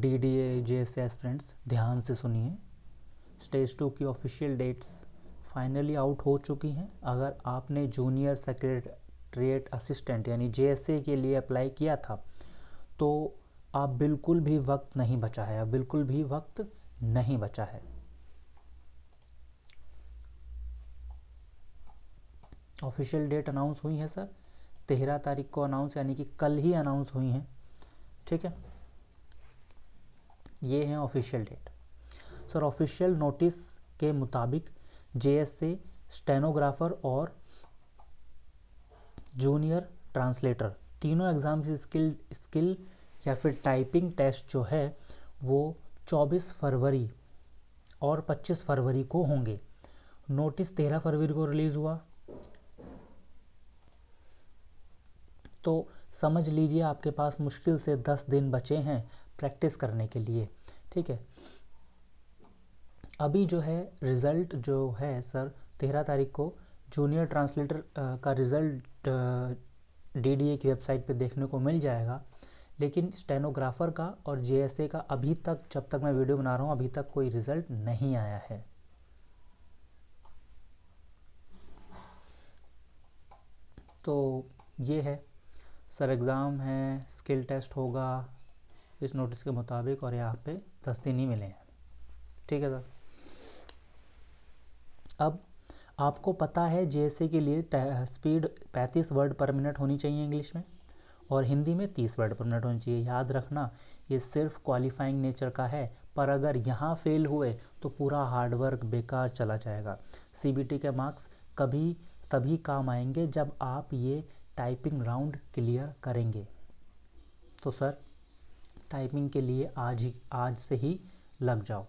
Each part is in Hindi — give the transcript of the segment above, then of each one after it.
DDA JSA एस्पिरेंट्स ध्यान से सुनिए। स्टेज 2 की ऑफिशियल डेट्स फाइनली आउट हो चुकी हैं। अगर आपने जूनियर सेक्रेटरीट असिस्टेंट यानी JSA के लिए अप्लाई किया था तो आप बिल्कुल भी वक्त नहीं बचा है, बिल्कुल भी वक्त नहीं बचा है। ऑफिशियल डेट अनाउंस हुई है सर 13 तारीख को अनाउंस, यानी कि कल ही अनाउंस हुई हैं। ठीक है, ये है official date. Sir official notice के मुताबिक JSA स्टेनोग्राफर और जूनियर ट्रांसलेटर तीनों एग्ज़ाम की स्किल या फिर टाइपिंग टेस्ट जो है वो 24 फरवरी और 25 फरवरी को होंगे। नोटिस 13 फरवरी को रिलीज़ हुआ, तो समझ लीजिए आपके पास मुश्किल से 10 दिन बचे हैं प्रैक्टिस करने के लिए। ठीक है, अभी जो है रिज़ल्ट जो है सर 13 तारीख को जूनियर ट्रांसलेटर का रिज़ल्ट DDA की वेबसाइट पे देखने को मिल जाएगा, लेकिन स्टेनोग्राफर का और JSA का अभी तक, जब तक मैं वीडियो बना रहा हूँ, अभी तक कोई रिज़ल्ट नहीं आया है। तो ये है सर, एग्ज़ाम है, स्किल टेस्ट होगा इस नोटिस के मुताबिक, और यहाँ पे 10 दिन ही मिले हैं। ठीक है सर, अब आपको पता है JSA के लिए स्पीड 35 वर्ड पर मिनट होनी चाहिए इंग्लिश में, और हिंदी में 30 वर्ड पर मिनट होनी चाहिए। याद रखना ये सिर्फ क्वालिफाइंग नेचर का है, पर अगर यहाँ फेल हुए तो पूरा हार्डवर्क बेकार चला जाएगा। CBT के मार्क्स तभी काम आएंगे जब आप ये टाइपिंग राउंड क्लियर करेंगे। तो सर टाइपिंग के लिए आज से ही लग जाओ।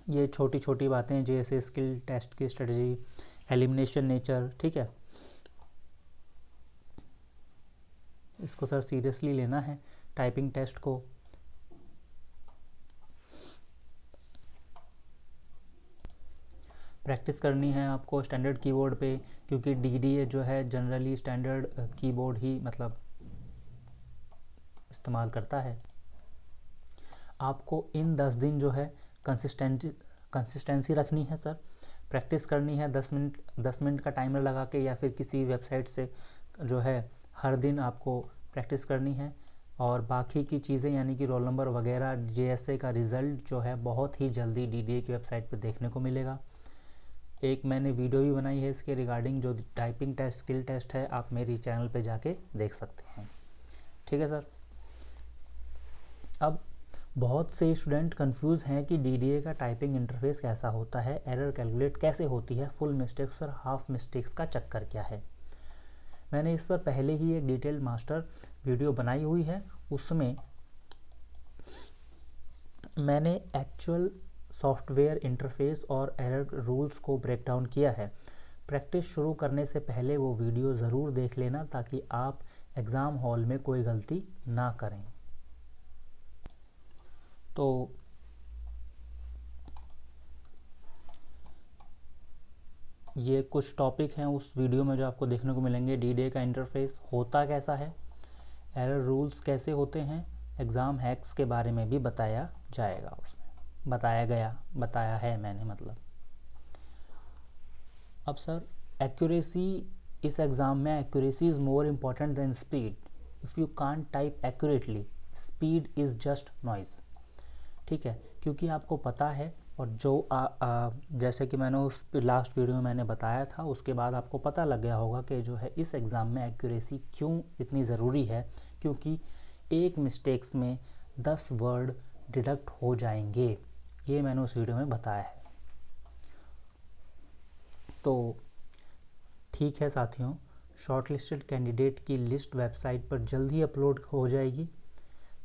ये छोटी छोटी बातें जैसे स्किल टेस्ट की स्ट्रेटजी, एलिमिनेशन नेचर, ठीक है, इसको सर सीरियसली लेना है। टाइपिंग टेस्ट को प्रैक्टिस करनी है आपको स्टैंडर्ड कीबोर्ड पे, क्योंकि DDA जो है जनरली स्टैंडर्ड कीबोर्ड ही मतलब इस्तेमाल करता है। आपको इन 10 दिन जो है कंसिस्टेंसी रखनी है सर, प्रैक्टिस करनी है 10 मिनट का टाइमर लगा के, या फिर किसी वेबसाइट से जो है हर दिन आपको प्रैक्टिस करनी है। और बाकी की चीज़ें यानी कि रोल नंबर वगैरह, JSA का रिज़ल्ट जो है बहुत ही जल्दी DDA की वेबसाइट पर देखने को मिलेगा। एक मैंने वीडियो भी बनाई है इसके रिगार्डिंग, जो टाइपिंग टेस्ट स्किल टेस्ट है, आप मेरी चैनल पे जाके देख सकते हैं। ठीक है सर, अब बहुत से स्टूडेंट कंफ्यूज हैं कि DDA का टाइपिंग इंटरफेस कैसा होता है, एरर कैलकुलेट कैसे होती है, फुल मिस्टेक्स और हाफ मिस्टेक्स का चक्कर क्या है। मैंने इस पर पहले ही एक डिटेल मास्टर वीडियो बनाई हुई है, उसमें मैंने एक्चुअल सॉफ्टवेयर इंटरफेस और एरर रूल्स को ब्रेक डाउन किया है। प्रैक्टिस शुरू करने से पहले वो वीडियो ज़रूर देख लेना, ताकि आप एग्ज़ाम हॉल में कोई गलती ना करें। तो ये कुछ टॉपिक हैं उस वीडियो में जो आपको देखने को मिलेंगे। DDA का इंटरफेस होता कैसा है, एरर रूल्स कैसे होते हैं, एग्ज़ाम हैक्स के बारे में भी बताया जाएगा। उसमें बताया है मैंने मतलब। अब सर एक्यूरेसी, इस एग्ज़ाम में accuracy is more important than speed. If you can't type accurately, speed is just noise. ठीक है, क्योंकि आपको पता है, और जो जैसे कि मैंने उस लास्ट वीडियो में मैंने बताया था, उसके बाद आपको पता लग गया होगा कि जो है इस एग्ज़ाम में एक्यूरेसी क्यों इतनी ज़रूरी है, क्योंकि एक मिस्टेक्स में 10 वर्ड डिडक्ट हो जाएंगे। ये मैंने उस वीडियो में बताया है। तो ठीक है साथियों, शॉर्टलिस्टेड कैंडिडेट की लिस्ट वेबसाइट पर जल्द ही अपलोड हो जाएगी।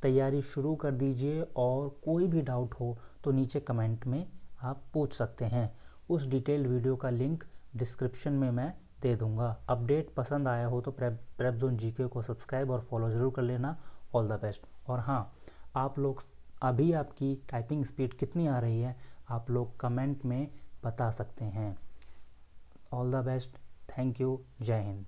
तैयारी शुरू कर दीजिए, और कोई भी डाउट हो तो नीचे कमेंट में आप पूछ सकते हैं। उस डिटेल्ड वीडियो का लिंक डिस्क्रिप्शन में मैं दे दूंगा। अपडेट पसंद आया हो तो प्रेप जोन GK को सब्सक्राइब और फॉलो ज़रूर कर लेना। All the best. और हाँ, आप लोग अभी आपकी टाइपिंग स्पीड कितनी आ रही है, आप लोग कमेंट में बता सकते हैं। All the best, thank you, जय हिंद।